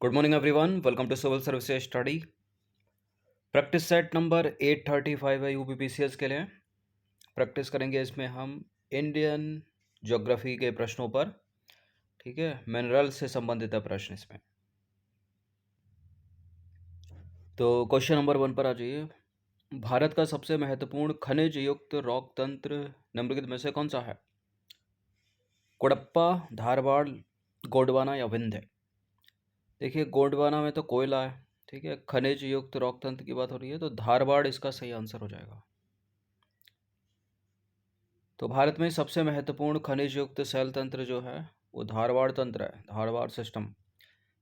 Good morning everyone, welcome to civil services study. Practice set number 835 है UPPCS के लिए। Practice करेंगे इसमें हम इंडियन ज्योग्राफी के प्रश्नों पर। ठीक है, मिनरल से संबंधित है प्रश्न इसमें। तो क्वेश्चन नंबर 1 पर आ जाइए। भारत का सबसे महत्वपूर्ण खनिज युक्त रॉक तंत्र निम्नलिखित में से कौन सा है? कोडप्पा, धारवाड़, गोंडवाना या विंध्य? देखिए, गोंडवाना में तो कोयला है। ठीक है, खनिज युक्त रॉक तंत्र की बात हो रही है तो धारवाड़ इसका सही आंसर हो जाएगा। तो भारत में सबसे महत्वपूर्ण खनिज युक्त सेल तंत्र जो है वो धारवाड़ तंत्र है, धारवाड़ सिस्टम।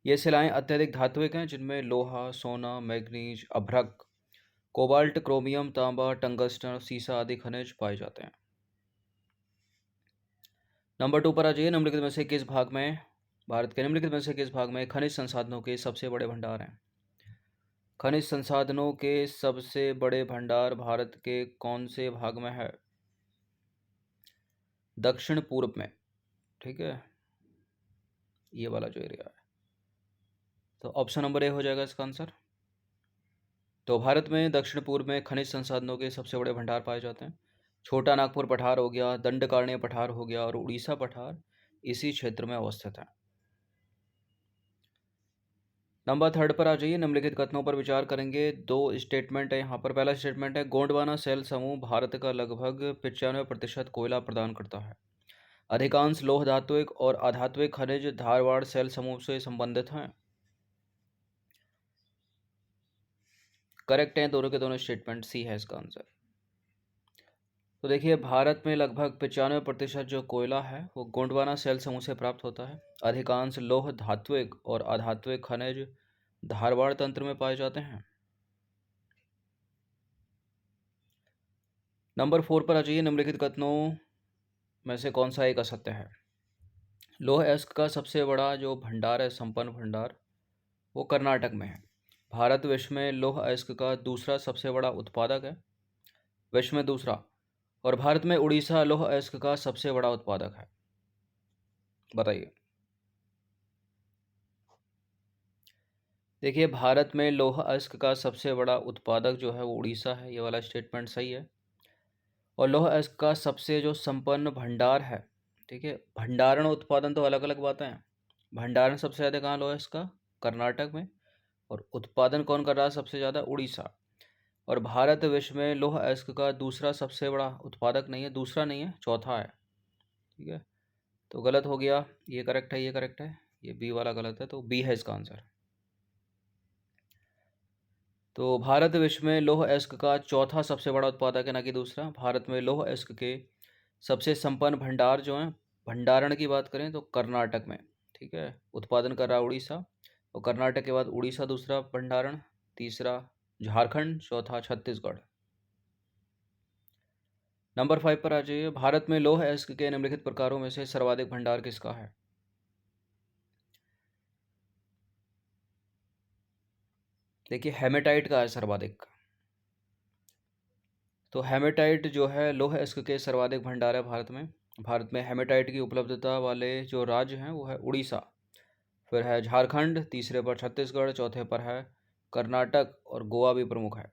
ये शिलाएं अत्यधिक धात्विक हैं जिनमें लोहा, सोना, मैग्नीज, अभ्रक, कोबाल्ट, क्रोमियम, तांबा, टंगस्टन और सीसा आदि खनिज पाए जाते हैं। नंबर 2 पर आ जाइए। निम्नलिखित में से किस भाग में भारत के निम्नलिखित में से किस भाग में खनिज संसाधनों के सबसे बड़े भंडार हैं? खनिज संसाधनों के सबसे बड़े भंडार भारत के कौन से भाग में है? दक्षिण पूर्व में। ठीक है, ये वाला जो एरिया है, तो ऑप्शन नंबर ए हो जाएगा इसका आंसर। तो भारत में दक्षिण पूर्व में खनिज संसाधनों के सबसे बड़े भंडार पाए जाते हैं। छोटा नागपुर पठार हो गया, दंडकारण्य पठार हो गया और उड़ीसा पठार इसी क्षेत्र में अवस्थित है। नंबर 3 पर आ जाइए। निम्नलिखित कथनों पर विचार करेंगे। दो स्टेटमेंट है यहाँ पर। पहला स्टेटमेंट है, गोंडवाना सेल समूह भारत का लगभग 95% कोयला प्रदान करता है। अधिकांश लोह धात्विक और अधात्विक खनिज धारवाड़ सेल समूह से संबंधित हैं। करेक्ट हैं दोनों के दोनों स्टेटमेंट, सी है इसका आंसर। तो देखिए, भारत में लगभग 95% जो कोयला है वो गोंडवाना सेल समूह से प्राप्त होता है। अधिकांश लोह धात्विक और अधात्विक खनिज धारवाड़ तंत्र में पाए जाते हैं। नंबर 4 पर आ जाइए। निम्नलिखित कथनों में से कौन सा एक असत्य है? लौह अयस्क का सबसे बड़ा जो भंडार है, संपन्न भंडार, वो कर्नाटक में है। भारत विश्व में लौह अयस्क का दूसरा सबसे बड़ा उत्पादक है, विश्व में दूसरा। और भारत में उड़ीसा लौह अयस्क का सबसे बड़ा उत्पादक है। बताइए। देखिए, भारत में लौह अयस्क का सबसे बड़ा उत्पादक जो है वो उड़ीसा है, ये वाला स्टेटमेंट सही है। और लौह अयस्क का सबसे जो संपन्न भंडार है, ठीक है, भंडारण उत्पादन तो अलग अलग बातें हैं। भंडारण सबसे ज़्यादा कहाँ लौह अयस्क का? कर्नाटक में। और उत्पादन कौन कर रहा है सबसे ज़्यादा? उड़ीसा। और भारत विश्व में लौह अयस्क का दूसरा सबसे बड़ा उत्पादक नहीं है, दूसरा नहीं है, चौथा है। ठीक है, तो गलत हो गया। ये करेक्ट है, ये करेक्ट है, ये बी वाला गलत है, तो बी है इसका आंसर। तो भारत विश्व में लौह अयस्क का चौथा सबसे बड़ा उत्पादक है, ना कि दूसरा। भारत में लौह अयस्क के सबसे संपन्न भंडार जो हैं, भंडारण की बात करें तो कर्नाटक में। ठीक है, उत्पादन कर रहा है उड़ीसा। और कर्नाटक के बाद उड़ीसा दूसरा भंडारण, तीसरा झारखंड, चौथा छत्तीसगढ़। नंबर 5 पर आ जाइए। भारत में लौह अयस्क के निम्नलिखित प्रकारों में से सर्वाधिक भंडार किसका है? देखिए, हेमेटाइट का है सर्वाधिक। तो हेमेटाइट जो है लौह अयस्क के सर्वाधिक भंडार है भारत में। भारत में हेमेटाइट की उपलब्धता वाले जो राज्य हैं वो है उड़ीसा, फिर है झारखंड, तीसरे पर छत्तीसगढ़, चौथे पर है कर्नाटक और गोवा भी प्रमुख है।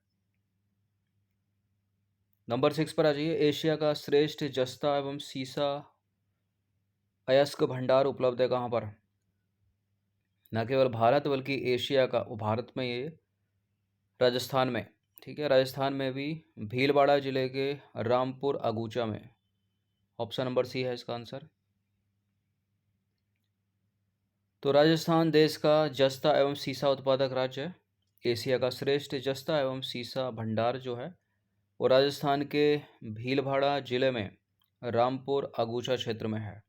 नंबर 6 पर आ जाइए। एशिया का श्रेष्ठ जस्ता एवं सीसा अयस्क भंडार उपलब्ध है कहाँ पर? न केवल भारत बल्कि एशिया का, वो भारत में ये राजस्थान में। ठीक है, राजस्थान में भी भीलवाड़ा जिले के रामपुर अगूचा में। ऑप्शन नंबर सी है इसका आंसर। तो राजस्थान देश का जस्ता एवं सीसा उत्पादक राज्य है। एशिया का श्रेष्ठ जस्ता एवं सीसा भंडार जो है वो राजस्थान के भीलवाड़ा जिले में रामपुर अगूचा क्षेत्र में है।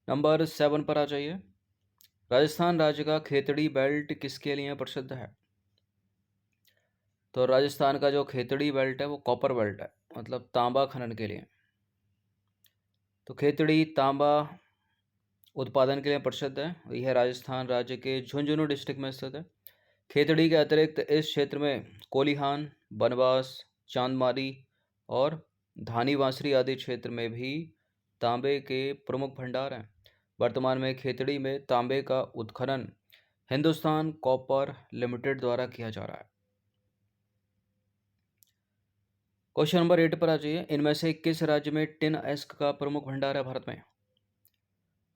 नंबर 7 पर आ जाइए। राजस्थान राज्य का खेतड़ी बेल्ट किसके लिए प्रसिद्ध है? तो राजस्थान का जो खेतड़ी बेल्ट है वो कॉपर बेल्ट है, मतलब तांबा खनन के लिए। तो खेतड़ी तांबा उत्पादन के लिए प्रसिद्ध है। यह राजस्थान राज्य के झुंझुनू डिस्ट्रिक्ट में स्थित है। खेतड़ी के अतिरिक्त इस क्षेत्र में कोलिहान, बनवास, चांदमारी और धानी बांसरी आदि क्षेत्र में भी तांबे के प्रमुख भंडार हैं। वर्तमान में खेतड़ी में तांबे का उत्खनन हिंदुस्तान कॉपर लिमिटेड द्वारा किया जा रहा है। क्वेश्चन नंबर 8 पर आ जाइए। इनमें से किस राज्य में टिन अयस्क का प्रमुख भंडार है भारत में?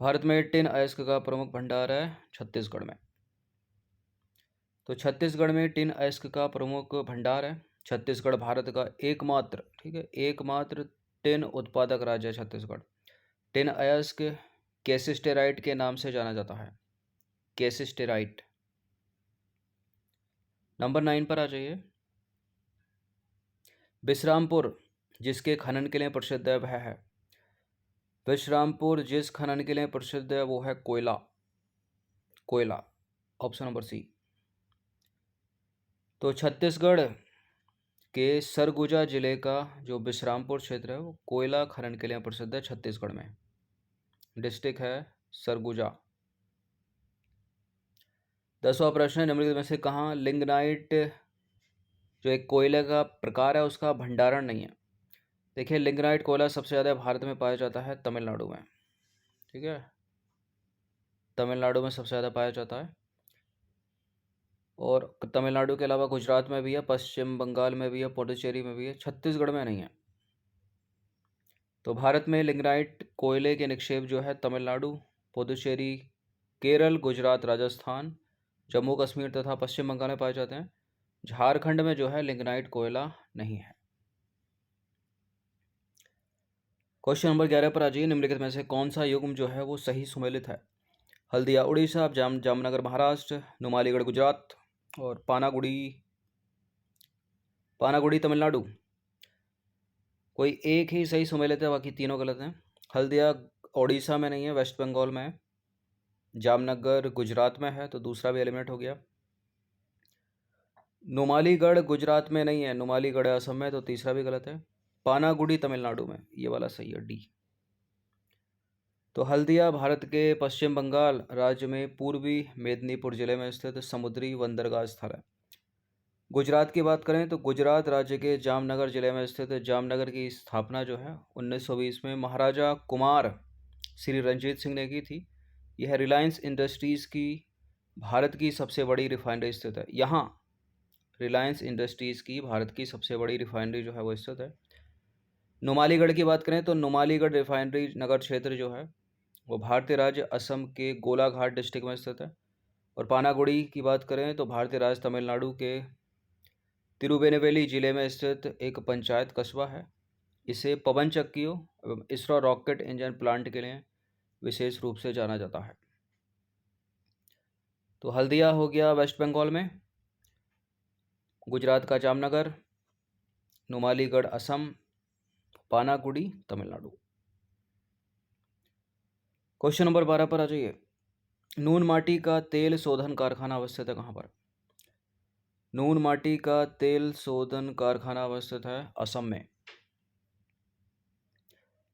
भारत में टिन अयस्क का प्रमुख भंडार है छत्तीसगढ़ में। तो छत्तीसगढ़ में टिन अयस्क का प्रमुख भंडार है। छत्तीसगढ़ भारत का एकमात्र, ठीक है, एकमात्र टिन उत्पादक राज्य है छत्तीसगढ़। टिन अयस्क कैसिस्टेराइट के नाम से जाना जाता है, कैसिस्टेराइट। नंबर 9 पर आ जाइए। विश्रामपुर जिसके खनन के लिए प्रसिद्ध है वह है, विश्रामपुर जिस खनन के लिए प्रसिद्ध है वो है कोयला, कोयला, ऑप्शन नंबर सी। तो छत्तीसगढ़ के सरगुजा जिले का जो विश्रामपुर क्षेत्र है वो कोयला खनन के लिए प्रसिद्ध है छत्तीसगढ़ में। डिस्ट्रिक्ट है सरगुजा। 10वां प्रश्न है, निम्नलिखित में से कहाँ लिग्नाइट जो एक कोयले का प्रकार है उसका भंडारण नहीं है? देखिए, लिग्नाइट कोयला सबसे ज़्यादा भारत में पाया जाता है तमिलनाडु में, ठीक है, तमिलनाडु में सबसे ज़्यादा पाया जाता है। और तमिलनाडु के अलावा गुजरात में भी है, पश्चिम बंगाल में भी है, पुडुचेरी में भी है, छत्तीसगढ़ में नहीं है। तो भारत में लिग्नाइट कोयले के निक्षेप जो है तमिलनाडु, पुडुचेरी, केरल, गुजरात, राजस्थान, जम्मू कश्मीर तथा पश्चिम बंगाल में पाए जाते हैं। झारखंड में जो है लिग्नाइट कोयला नहीं है। क्वेश्चन नंबर 11 पर आ जाइए। निम्नलिखित में से कौन सा युग्म जो है वो सही सुमेलित है? हल्दिया उड़ीसा, जामनगर महाराष्ट्र, नुमालीगढ़ गुजरात और पानागुड़ी तमिलनाडु। कोई एक ही सही सुमेलित है, बाकी तीनों गलत हैं। हल्दिया उड़ीसा में नहीं है, वेस्ट बंगाल में है। जामनगर गुजरात में है, तो दूसरा भी एलिमिनेट हो गया। नुमालीगढ़ गुजरात में नहीं है, नुमालीगढ़ असम में, तो तीसरा भी गलत है। पानागुड़ी तमिलनाडु में, ये वाला सही है, डी। तो हल्दिया भारत के पश्चिम बंगाल राज्य में पूर्वी मेदिनीपुर जिले में स्थित समुद्री बंदरगाह स्थल है। गुजरात की बात करें तो गुजरात राज्य के जामनगर जिले में स्थित जामनगर की स्थापना जो है 1920 में महाराजा कुमार श्री रंजीत सिंह ने की थी। यह रिलायंस इंडस्ट्रीज़ की भारत की सबसे बड़ी रिफाइनरी स्थित है। यहाँ रिलायंस इंडस्ट्रीज़ की भारत की सबसे बड़ी रिफाइनरी जो है वो स्थित है। नुमालीगढ़ की बात करें तो नुमालीगढ़ रिफाइनरी नगर क्षेत्र जो है वो भारतीय राज्य असम के गोलाघाट डिस्ट्रिक्ट में स्थित है। और पानागुड़ी की बात करें तो भारतीय राज्य तमिलनाडु के तिरुवेनेवेली जिले में स्थित एक पंचायत कस्बा है। इसे पवन चक्कियों एवं इसरो रॉकेट इंजन प्लांट के लिए विशेष रूप से जाना जाता है। तो हल्दिया हो गया वेस्ट बंगाल में, गुजरात का जामनगर, नुमालीगढ़ असम, पानागुड़ी तमिलनाडु। क्वेश्चन नंबर 12 पर आ जाइए। नून माटी का तेल शोधन कारखाना अवस्थित है कहाँ पर? नून माटी का तेल शोधन कारखाना अवस्थित है असम में।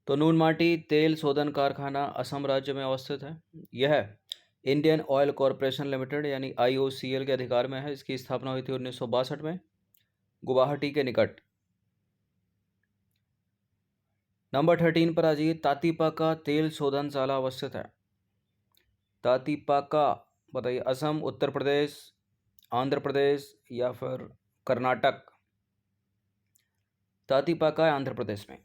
तो नून माटी तेल शोधन कारखाना असम राज्य में अवस्थित है। यह इंडियन ऑयल कॉरपोरेशन लिमिटेड यानी IOCL के अधिकार में है। इसकी स्थापना हुई थी 1962 में गुवाहाटी के निकट। नंबर 13 पर आ जाइए। तातीपाका तेल शोधनशाला अवस्थित है। तातीपाका बताइए, असम, उत्तर प्रदेश, आंध्र प्रदेश या फिर कर्नाटक? तातीपाका है आंध्र प्रदेश में।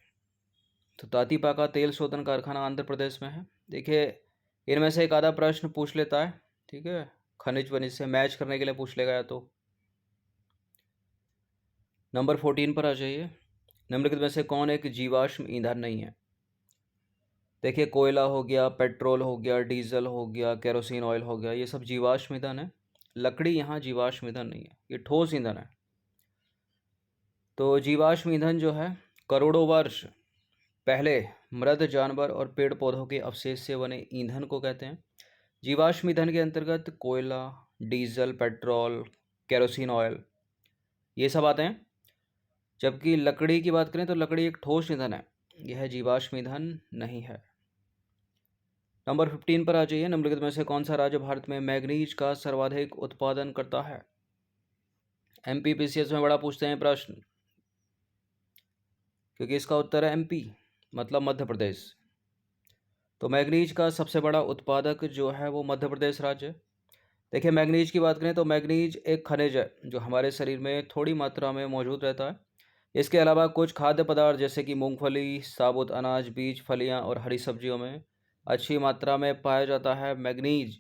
तो तातीपाका तेल शोधन कारखाना आंध्र प्रदेश में है। देखिए, इनमें से एक आधा प्रश्न पूछ लेता है, ठीक है, खनिज वनिज से मैच करने के लिए पूछ लेगा। या तो नंबर 14 पर आ जाइए। निम्नलिखित में से कौन एक जीवाश्म ईंधन नहीं है? देखिए, कोयला हो गया, पेट्रोल हो गया, डीजल हो गया, केरोसिन ऑयल हो गया, ये सब जीवाश्म ईंधन है। लकड़ी यहाँ जीवाश्म ईंधन नहीं है, ये ठोस ईंधन है। तो जीवाश्म ईंधन जो है करोड़ों वर्ष पहले मृत जानवर और पेड़ पौधों के अवशेष से बने ईंधन को कहते हैं। जीवाश्म ईंधन के अंतर्गत कोयला, डीजल, पेट्रोल, केरोसिन ऑयल ये सब आते हैं। जबकि लकड़ी की बात करें तो लकड़ी एक ठोस ईंधन है, यह जीवाश्म ईंधन नहीं है। नंबर 15 पर आ जाइए। निम्नलिखित में से कौन सा राज्य भारत में मैग्नीज का सर्वाधिक उत्पादन करता है? MPPCS में बड़ा पूछते हैं प्रश्न, क्योंकि इसका उत्तर है MP, मतलब मध्य प्रदेश। तो मैग्नीज का सबसे बड़ा उत्पादक जो है वो मध्य प्रदेश राज्य है। देखिए, मैग्नीज की बात करें तो मैग्नीज एक खनिज है जो हमारे शरीर में थोड़ी मात्रा में मौजूद रहता है। इसके अलावा कुछ खाद्य पदार्थ जैसे कि मूंगफली, साबुत अनाज, बीज, फलियां और हरी सब्जियों में अच्छी मात्रा में पाया जाता है मैग्नीज।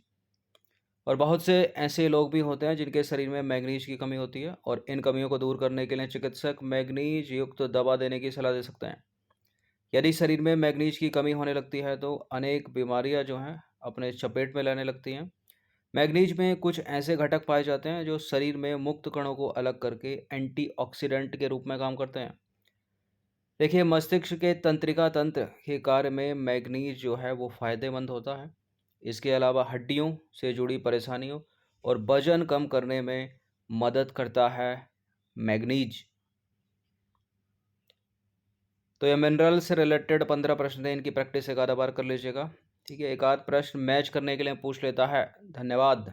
और बहुत से ऐसे लोग भी होते हैं जिनके शरीर में मैग्नीज की कमी होती है, और इन कमियों को दूर करने के लिए चिकित्सक मैग्नीज युक्त दवा देने की सलाह दे सकते हैं। यदि शरीर में मैग्नीज की कमी होने लगती है तो अनेक बीमारियां जो हैं अपने चपेट में लेने लगती हैं। मैग्नीज में कुछ ऐसे घटक पाए जाते हैं जो शरीर में मुक्त कणों को अलग करके एंटीऑक्सीडेंट के रूप में काम करते हैं। देखिए, मस्तिष्क के तंत्रिका तंत्र के कार्य में मैग्नीज जो है वो फायदेमंद होता है। इसके अलावा हड्डियों से जुड़ी परेशानियों और वजन कम करने में मदद करता है मैग्नीज। तो ये मिनरल से रिलेटेड 15 प्रश्न थे, इनकी प्रैक्टिस एक आधा बार कर लीजिएगा। ठीक है, एक आध प्रश्न मैच करने के लिए पूछ लेता है। धन्यवाद।